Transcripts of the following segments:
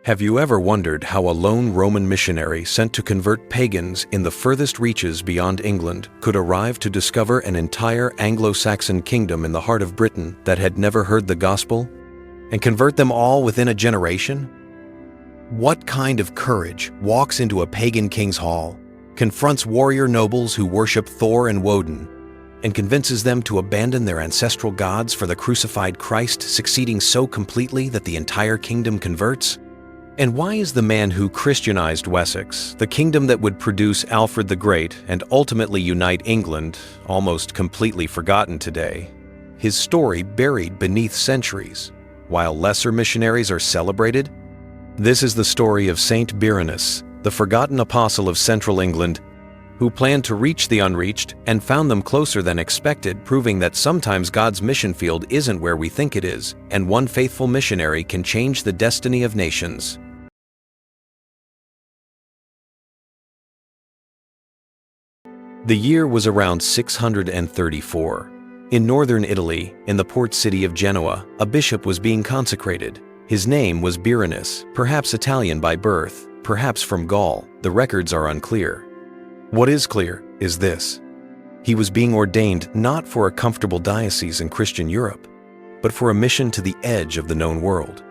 Have you ever wondered how a lone Roman missionary sent to convert pagans in the furthest reaches beyond England could arrive to discover an entire Anglo-Saxon kingdom in the heart of Britain that had never heard the gospel, and convert them all within a generation? What kind of courage walks into a pagan king's hall, confronts warrior nobles who worship Thor and Woden, and convinces them to abandon their ancestral gods for the crucified Christ, succeeding so completely that the entire kingdom converts? And why is the man who Christianized Wessex, the kingdom that would produce Alfred the Great and ultimately unite England, almost completely forgotten today? His story buried beneath centuries, while lesser missionaries are celebrated? This is the story of Saint Birinus, the forgotten apostle of central England, who planned to reach the unreached and found them closer than expected, proving that sometimes God's mission field isn't where we think it is, and one faithful missionary can change the destiny of nations. The year was around 634. In northern Italy, in the port city of Genoa, a bishop was being consecrated. His name was Birinus, perhaps Italian by birth, perhaps from Gaul. The records are unclear. What is clear is this: he was being ordained not for a comfortable diocese in Christian Europe, but for a mission to the edge of the known world.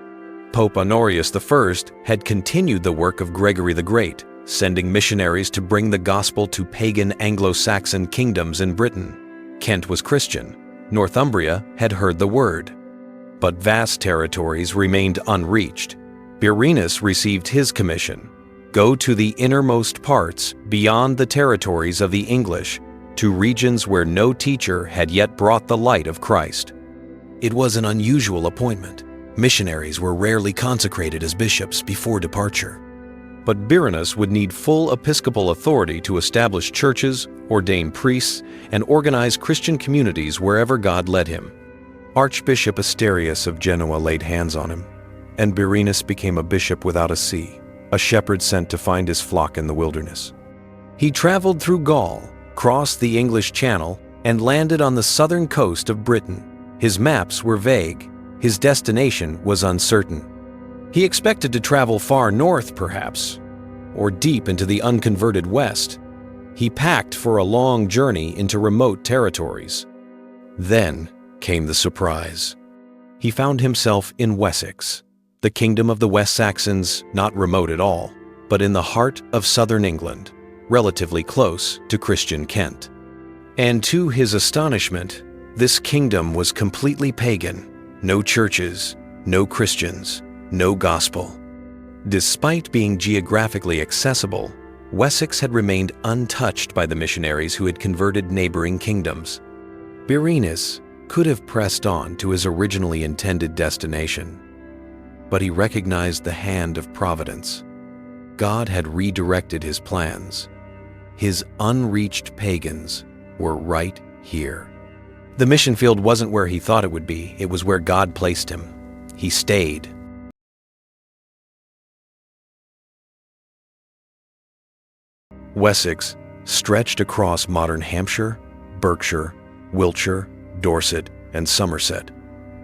Pope Honorius I had continued the work of Gregory the Great, sending missionaries to bring the gospel to pagan Anglo-Saxon kingdoms in Britain. Kent was Christian. Northumbria had heard the word. But vast territories remained unreached. Birinus received his commission: go to the innermost parts beyond the territories of the English, to regions where no teacher had yet brought the light of Christ. It was an unusual appointment. Missionaries were rarely consecrated as bishops before departure. But Birinus would need full episcopal authority to establish churches, ordain priests, and organize Christian communities wherever God led him. Archbishop Asterius of Genoa laid hands on him, and Birinus became a bishop without a see, a shepherd sent to find his flock in the wilderness. He traveled through Gaul, crossed the English Channel, and landed on the southern coast of Britain. His maps were vague. His destination was uncertain. He expected to travel far north, perhaps, or deep into the unconverted West. He packed for a long journey into remote territories. Then came the surprise. He found himself in Wessex, the kingdom of the West Saxons, not remote at all, but in the heart of southern England, relatively close to Christian Kent. And to his astonishment, this kingdom was completely pagan. No churches, no Christians, no gospel. Despite being geographically accessible, Wessex had remained untouched by the missionaries who had converted neighboring kingdoms. Birinus could have pressed on to his originally intended destination, but he recognized the hand of providence. God had redirected his plans. His unreached pagans were right here. The mission field wasn't where he thought it would be, it was where God placed him. He stayed. Wessex stretched across modern Hampshire, Berkshire, Wiltshire, Dorset, and Somerset.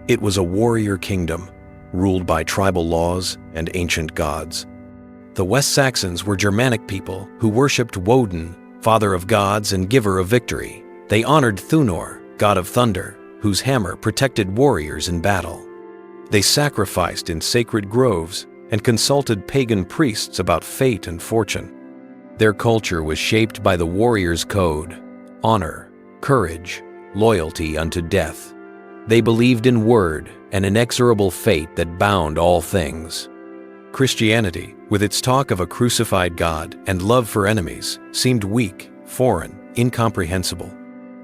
It was a warrior kingdom, ruled by tribal laws and ancient gods. The West Saxons were Germanic people who worshipped Woden, father of gods and giver of victory. They honored Thunor, god of thunder, whose hammer protected warriors in battle. They sacrificed in sacred groves and consulted pagan priests about fate and fortune. Their culture was shaped by the warrior's code: honor, courage, loyalty unto death. They believed in word, an inexorable fate that bound all things. Christianity, with its talk of a crucified God and love for enemies, seemed weak, foreign, incomprehensible.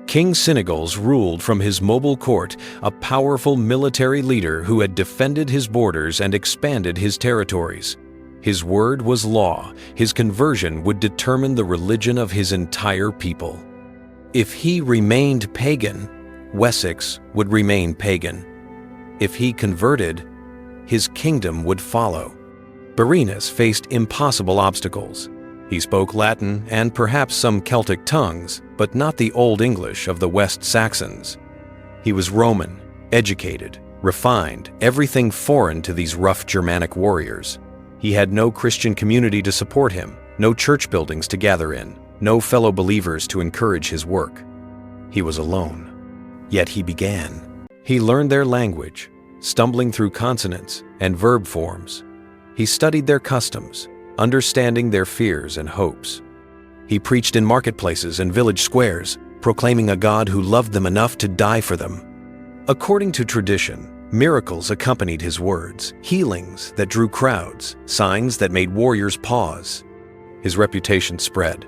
King Cynegils ruled from his mobile court, a powerful military leader who had defended his borders and expanded his territories. His word was law. His conversion would determine the religion of his entire people. If he remained pagan, Wessex would remain pagan. If he converted, his kingdom would follow. Birinus faced impossible obstacles. He spoke Latin and perhaps some Celtic tongues, but not the Old English of the West Saxons. He was Roman, educated, refined, everything foreign to these rough Germanic warriors. He had no Christian community to support him, no church buildings to gather in, no fellow believers to encourage his work. He was alone. Yet he began. He learned their language, stumbling through consonants and verb forms. He studied their customs, understanding their fears and hopes. He preached in marketplaces and village squares, proclaiming a God who loved them enough to die for them. According to tradition, miracles accompanied his words, healings that drew crowds, signs that made warriors pause. His reputation spread.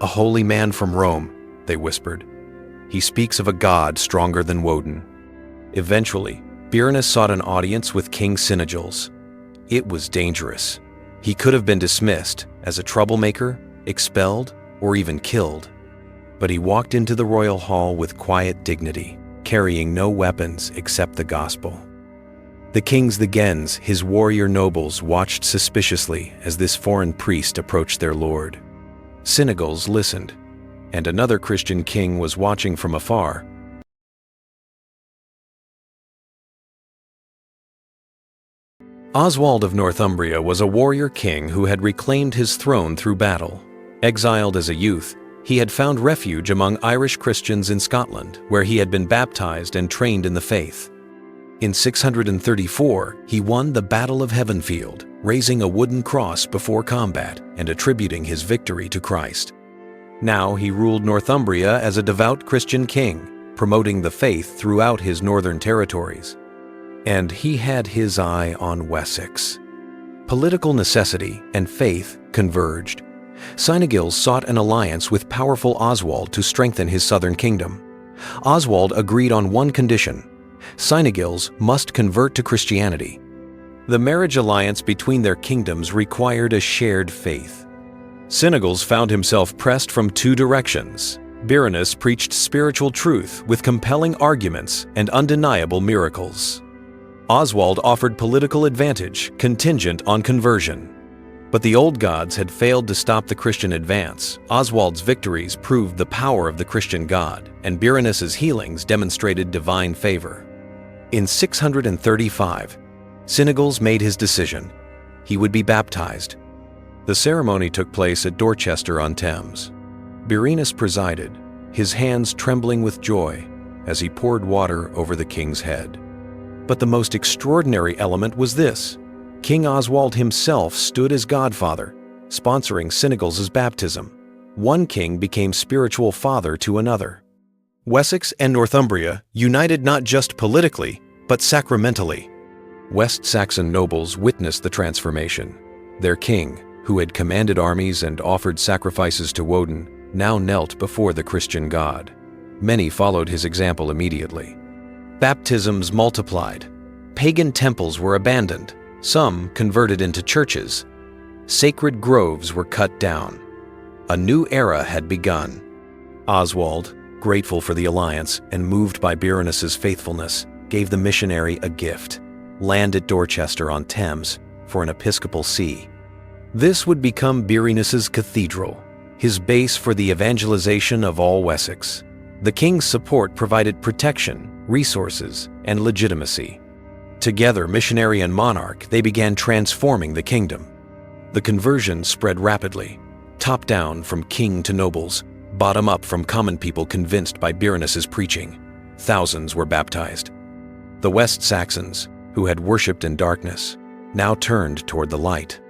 "A holy man from Rome," they whispered. "He speaks of a God stronger than Woden." Eventually, Birinus sought an audience with King Cynegils. It was dangerous. He could have been dismissed as a troublemaker, expelled, or even killed. But he walked into the royal hall with quiet dignity, carrying no weapons except the gospel. The kings, the gens, his warrior nobles watched suspiciously as this foreign priest approached their lord. Cynegils listened, and another Christian king was watching from afar. Oswald of Northumbria was a warrior king who had reclaimed his throne through battle. Exiled as a youth, he had found refuge among Irish Christians in Scotland, where he had been baptized and trained in the faith. In 634, he won the Battle of Heavenfield, raising a wooden cross before combat and attributing his victory to Christ. Now he ruled Northumbria as a devout Christian king, promoting the faith throughout his northern territories. And he had his eye on Wessex. Political necessity and faith converged. Cynegils sought an alliance with powerful Oswald to strengthen his southern kingdom. Oswald agreed on one condition: Cynegils must convert to Christianity. The marriage alliance between their kingdoms required a shared faith. Cynegils found himself pressed from two directions. Birinus preached spiritual truth with compelling arguments and undeniable miracles. Oswald offered political advantage contingent on conversion. But the old gods had failed to stop the Christian advance. Oswald's victories proved the power of the Christian God, and Birinus's healings demonstrated divine favor. In 635, Cynegils made his decision. He would be baptized. The ceremony took place at Dorchester-on-Thames. Birinus presided, his hands trembling with joy as he poured water over the king's head. But the most extraordinary element was this: King Oswald himself stood as godfather, sponsoring Cynegils' baptism. One king became spiritual father to another. Wessex and Northumbria united not just politically, but sacramentally. West Saxon nobles witnessed the transformation. Their king, who had commanded armies and offered sacrifices to Woden, now knelt before the Christian God. Many followed his example immediately. Baptisms multiplied. Pagan temples were abandoned. Some converted into churches. Sacred groves were cut down. A new era had begun. Oswald, grateful for the alliance and moved by Birinus's faithfulness, gave the missionary a gift: land at Dorchester-on-Thames for an episcopal see. This would become Birinus's cathedral, his base for the evangelization of all Wessex. The king's support provided protection, resources, and legitimacy. Together, missionary and monarch, they began transforming the kingdom. The conversion spread rapidly, top down from king to nobles, bottom up from common people convinced by Birinus's preaching. Thousands were baptized. The West Saxons, who had worshipped in darkness, now turned toward the light.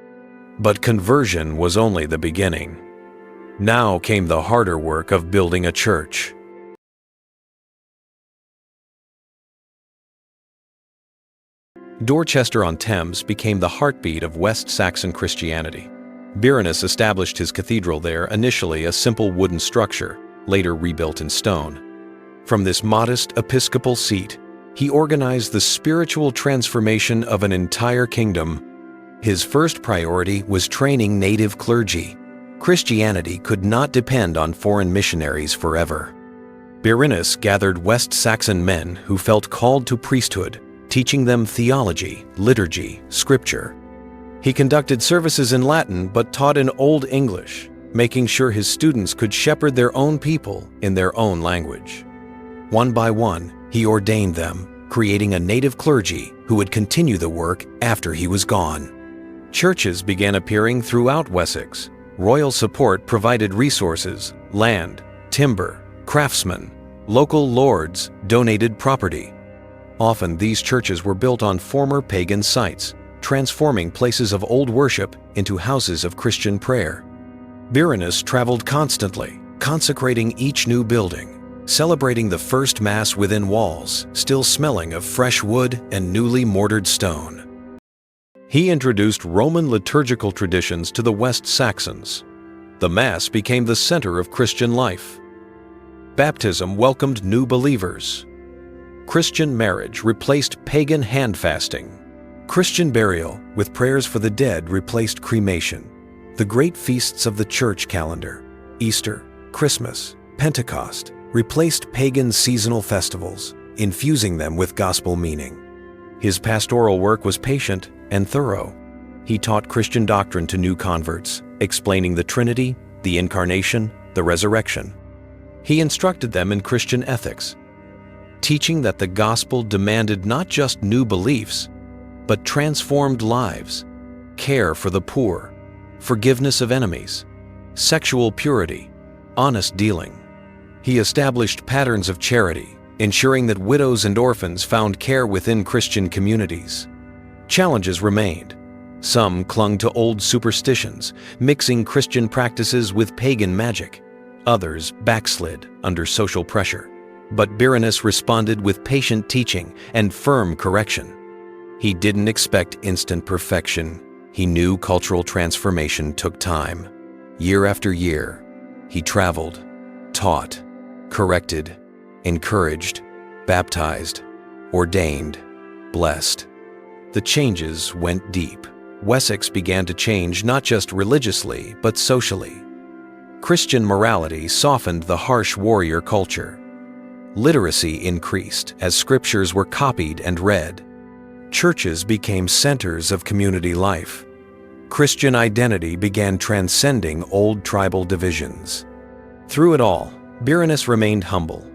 But conversion was only the beginning. Now came the harder work of building a church. Dorchester-on-Thames became the heartbeat of West Saxon Christianity. Birinus established his cathedral there, initially a simple wooden structure, later rebuilt in stone. From this modest episcopal seat, he organized the spiritual transformation of an entire kingdom. His first priority was training native clergy. Christianity could not depend on foreign missionaries forever. Birinus gathered West Saxon men who felt called to priesthood, teaching them theology, liturgy, scripture. He conducted services in Latin but taught in Old English, making sure his students could shepherd their own people in their own language. One by one, he ordained them, creating a native clergy who would continue the work after he was gone. Churches began appearing throughout Wessex. Royal support provided resources, land, timber, craftsmen. Local lords donated property. Often these churches were built on former pagan sites, transforming places of old worship into houses of Christian prayer. Birinus traveled constantly, consecrating each new building, celebrating the first Mass within walls, still smelling of fresh wood and newly mortared stone. He introduced Roman liturgical traditions to the West Saxons. The Mass became the center of Christian life. Baptism welcomed new believers. Christian marriage replaced pagan hand fasting. Christian burial with prayers for the dead replaced cremation. The great feasts of the church calendar, Easter, Christmas, Pentecost, replaced pagan seasonal festivals, infusing them with gospel meaning. His pastoral work was patient and thorough. He taught Christian doctrine to new converts, explaining the Trinity, the Incarnation, the Resurrection. He instructed them in Christian ethics, teaching that the gospel demanded not just new beliefs, but transformed lives, care for the poor, forgiveness of enemies, sexual purity, honest dealing. He established patterns of charity, ensuring that widows and orphans found care within Christian communities. Challenges remained. Some clung to old superstitions, mixing Christian practices with pagan magic. Others backslid under social pressure. But Birinus responded with patient teaching and firm correction. He didn't expect instant perfection. He knew cultural transformation took time. Year after year, he traveled, taught, corrected, encouraged, baptized, ordained, blessed. The changes went deep. Wessex began to change not just religiously, but socially. Christian morality softened the harsh warrior culture. Literacy increased as scriptures were copied and read. Churches became centers of community life. Christian identity began transcending old tribal divisions. Through it all, Birinus remained humble.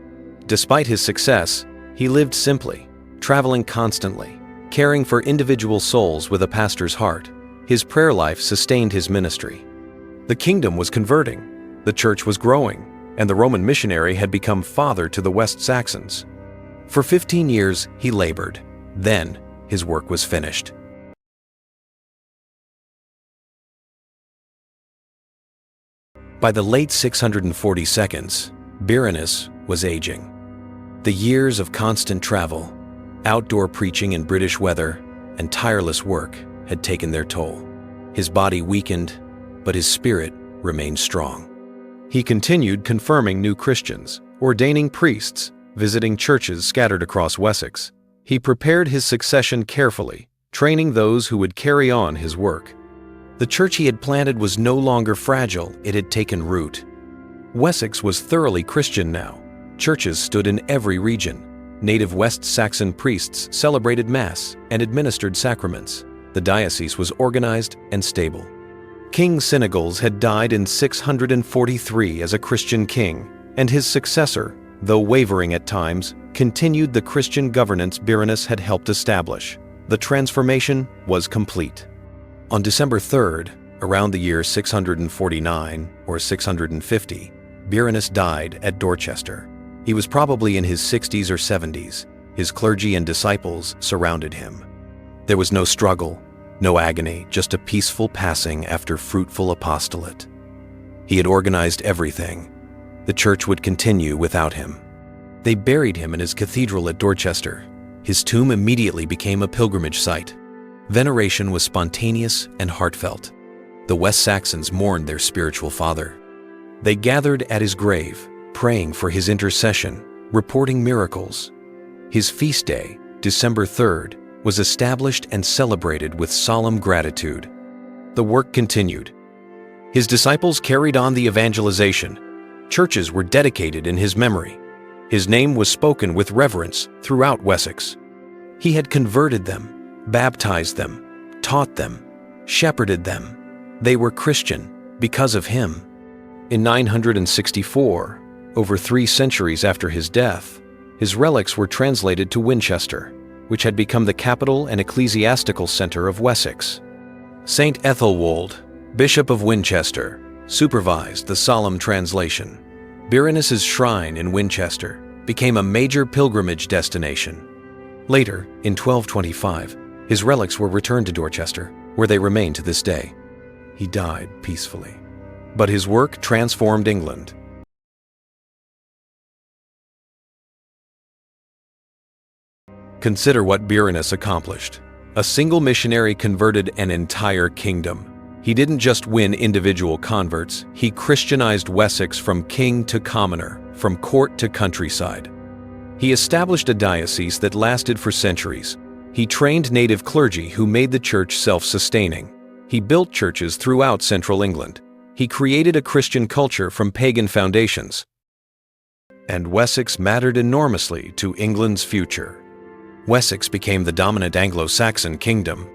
Despite his success, he lived simply, traveling constantly, caring for individual souls with a pastor's heart. His prayer life sustained his ministry. The kingdom was converting, the church was growing, and the Roman missionary had become father to the West Saxons. For 15 years, he labored. Then, his work was finished. By the late 642s, Birinus was aging. The years of constant travel, outdoor preaching in British weather, and tireless work had taken their toll. His body weakened, but his spirit remained strong. He continued confirming new Christians, ordaining priests, visiting churches scattered across Wessex. He prepared his succession carefully, training those who would carry on his work. The church he had planted was no longer fragile, it had taken root. Wessex was thoroughly Christian now. Churches stood in every region. Native West Saxon priests celebrated Mass and administered sacraments. The diocese was organized and stable. King Cynegils had died in 643 as a Christian king, and his successor, though wavering at times, continued the Christian governance Birinus had helped establish. The transformation was complete. On December 3rd, around the year 649 or 650, Birinus died at Dorchester. He was probably in his 60s or 70s. His clergy and disciples surrounded him. There was no struggle, no agony, just a peaceful passing after fruitful apostolate. He had organized everything. The church would continue without him. They buried him in his cathedral at Dorchester. His tomb immediately became a pilgrimage site. Veneration was spontaneous and heartfelt. The West Saxons mourned their spiritual father. They gathered at his grave, praying for his intercession, reporting miracles. His feast day, December 3rd, was established and celebrated with solemn gratitude. The work continued. His disciples carried on the evangelization. Churches were dedicated in his memory. His name was spoken with reverence throughout Wessex. He had converted them, baptized them, taught them, shepherded them. They were Christian because of him. In 964, over 3 centuries after his death, his relics were translated to Winchester, which had become the capital and ecclesiastical center of Wessex. Saint Ethelwold, Bishop of Winchester, supervised the solemn translation. Birinus's shrine in Winchester became a major pilgrimage destination. Later, in 1225, his relics were returned to Dorchester, where they remain to this day. He died peacefully, but his work transformed England. Consider what Birinus accomplished. A single missionary converted an entire kingdom. He didn't just win individual converts, he Christianized Wessex from king to commoner, from court to countryside. He established a diocese that lasted for centuries. He trained native clergy who made the church self-sustaining. He built churches throughout central England. He created a Christian culture from pagan foundations. And Wessex mattered enormously to England's future. Wessex became the dominant Anglo-Saxon kingdom.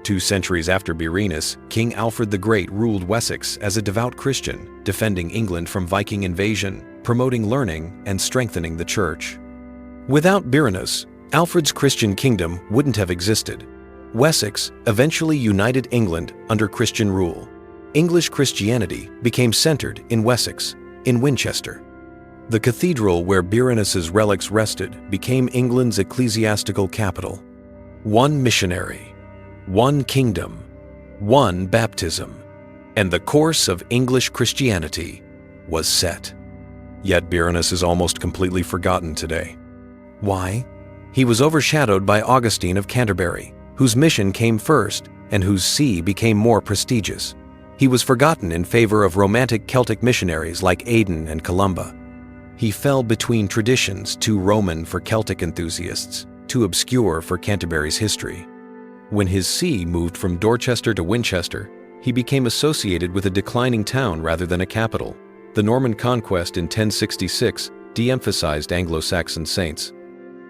2 centuries after Birinus, King Alfred the Great ruled Wessex as a devout Christian, defending England from Viking invasion, promoting learning, and strengthening the church. Without Birinus, Alfred's Christian kingdom wouldn't have existed. Wessex eventually united England under Christian rule. English Christianity became centered in Wessex, in Winchester. The cathedral where Birinus's relics rested became England's ecclesiastical capital. One missionary, one kingdom, one baptism, and the course of English Christianity was set. Yet Birinus is almost completely forgotten today. Why? He was overshadowed by Augustine of Canterbury, whose mission came first and whose see became more prestigious. He was forgotten in favor of romantic Celtic missionaries like Aidan and Columba. He fell between traditions too Roman for Celtic enthusiasts, too obscure for Canterbury's history. When his see moved from Dorchester to Winchester, he became associated with a declining town rather than a capital. The Norman conquest in 1066 de-emphasized Anglo-Saxon saints.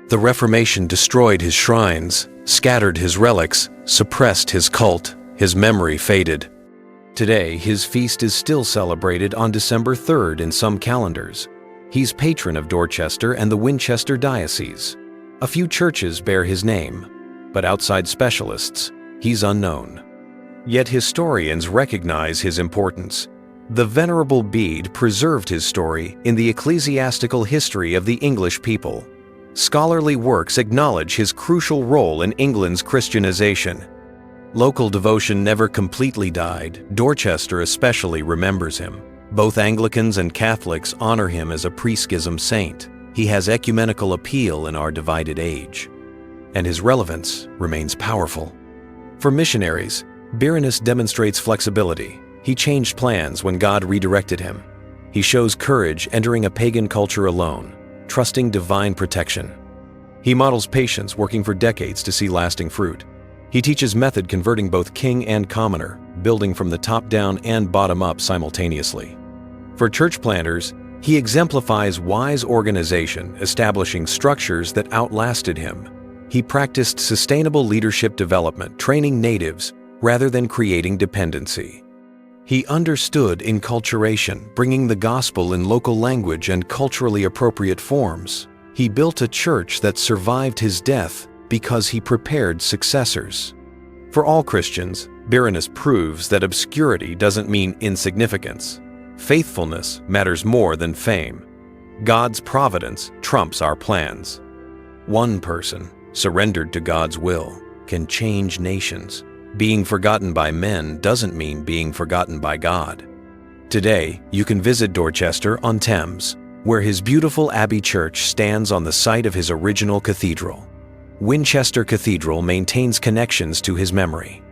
The Reformation destroyed his shrines, scattered his relics, suppressed his cult. His memory faded. Today, his feast is still celebrated on December 3rd in some calendars. He's patron of Dorchester and the Winchester Diocese. A few churches bear his name, but outside specialists, he's unknown. Yet historians recognize his importance. The Venerable Bede preserved his story in the ecclesiastical history of the English people. Scholarly works acknowledge his crucial role in England's Christianization. Local devotion never completely died. Dorchester especially remembers him. Both Anglicans and Catholics honor him as a pre-schism saint. He has ecumenical appeal in our divided age. And his relevance remains powerful. For missionaries, Birinus demonstrates flexibility. He changed plans when God redirected him. He shows courage entering a pagan culture alone, trusting divine protection. He models patience, working for decades to see lasting fruit. He teaches method converting both king and commoner, building from the top down and bottom up simultaneously. For church planters, he exemplifies wise organization, establishing structures that outlasted him. He practiced sustainable leadership development, training natives rather than creating dependency. He understood enculturation, bringing the gospel in local language and culturally appropriate forms. He built a church that survived his death because he prepared successors. For all Christians, Birinus proves that obscurity doesn't mean insignificance. Faithfulness matters more than fame. God's providence trumps our plans. One person, surrendered to God's will, can change nations. Being forgotten by men doesn't mean being forgotten by God. Today, you can visit Dorchester-on-Thames, where his beautiful abbey church stands on the site of his original cathedral. Winchester Cathedral maintains connections to his memory.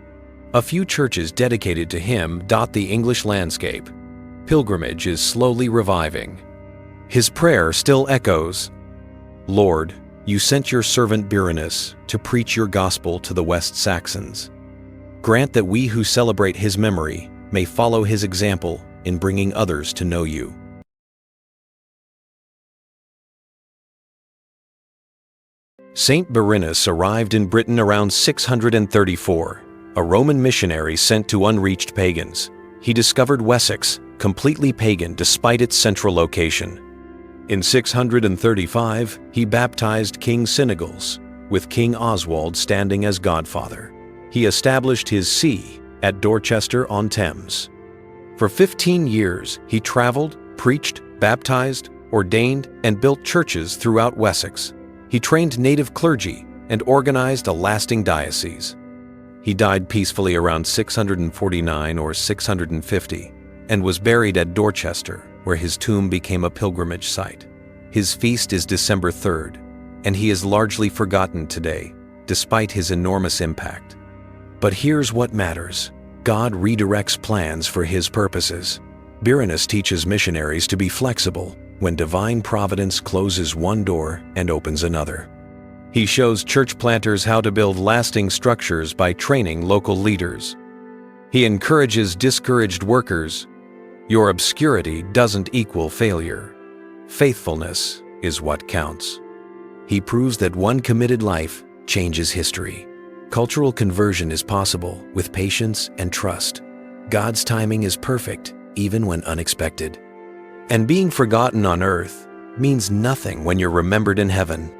A few churches dedicated to him dot the English landscape. Pilgrimage is slowly reviving. His prayer still echoes, "Lord, you sent your servant Birinus to preach your gospel to the West Saxons. Grant that we who celebrate his memory may follow his example in bringing others to know you." Saint Birinus arrived in Britain around 634, a Roman missionary sent to unreached pagans. He discovered Wessex, completely pagan despite its central location. In 635, he baptized King Cynegils, with King Oswald standing as godfather. He established his see, at Dorchester-on-Thames. For 15 years, he traveled, preached, baptized, ordained, and built churches throughout Wessex. He trained native clergy and organized a lasting diocese. He died peacefully around 649 or 650 and was buried at Dorchester, where his tomb became a pilgrimage site. His feast is December 3rd, and he is largely forgotten today, despite his enormous impact. But here's what matters. God redirects plans for his purposes. Birinus teaches missionaries to be flexible when divine providence closes one door and opens another. He shows church planters how to build lasting structures by training local leaders. He encourages discouraged workers. Your obscurity doesn't equal failure. Faithfulness is what counts. He proves that one committed life changes history. Cultural conversion is possible with patience and trust. God's timing is perfect, even when unexpected. And being forgotten on earth means nothing when you're remembered in heaven.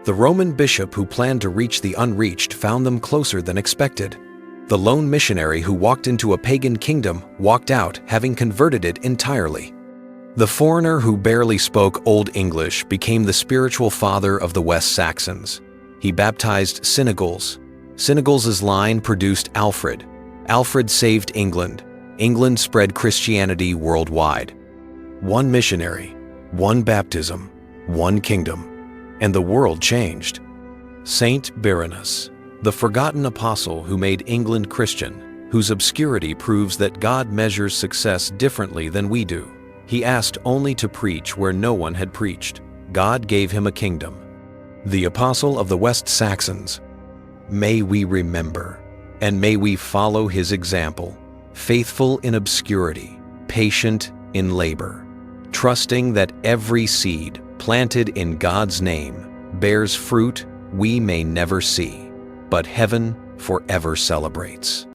The Roman bishop who planned to reach the unreached found them closer than expected. The lone missionary who walked into a pagan kingdom walked out having converted it entirely. The foreigner who barely spoke Old English became the spiritual father of the West Saxons. He baptized Cynegils. Cynegils' line produced Alfred. Alfred saved England. England spread Christianity worldwide. One missionary, one baptism, one kingdom, and the world changed. Saint Birinus, the forgotten apostle who made England Christian, whose obscurity proves that God measures success differently than we do. He asked only to preach where no one had preached. God gave him a kingdom. The apostle of the West Saxons. May we remember, and may we follow his example, faithful in obscurity, patient in labor, trusting that every seed planted in God's name bears fruit we may never see, but heaven forever celebrates.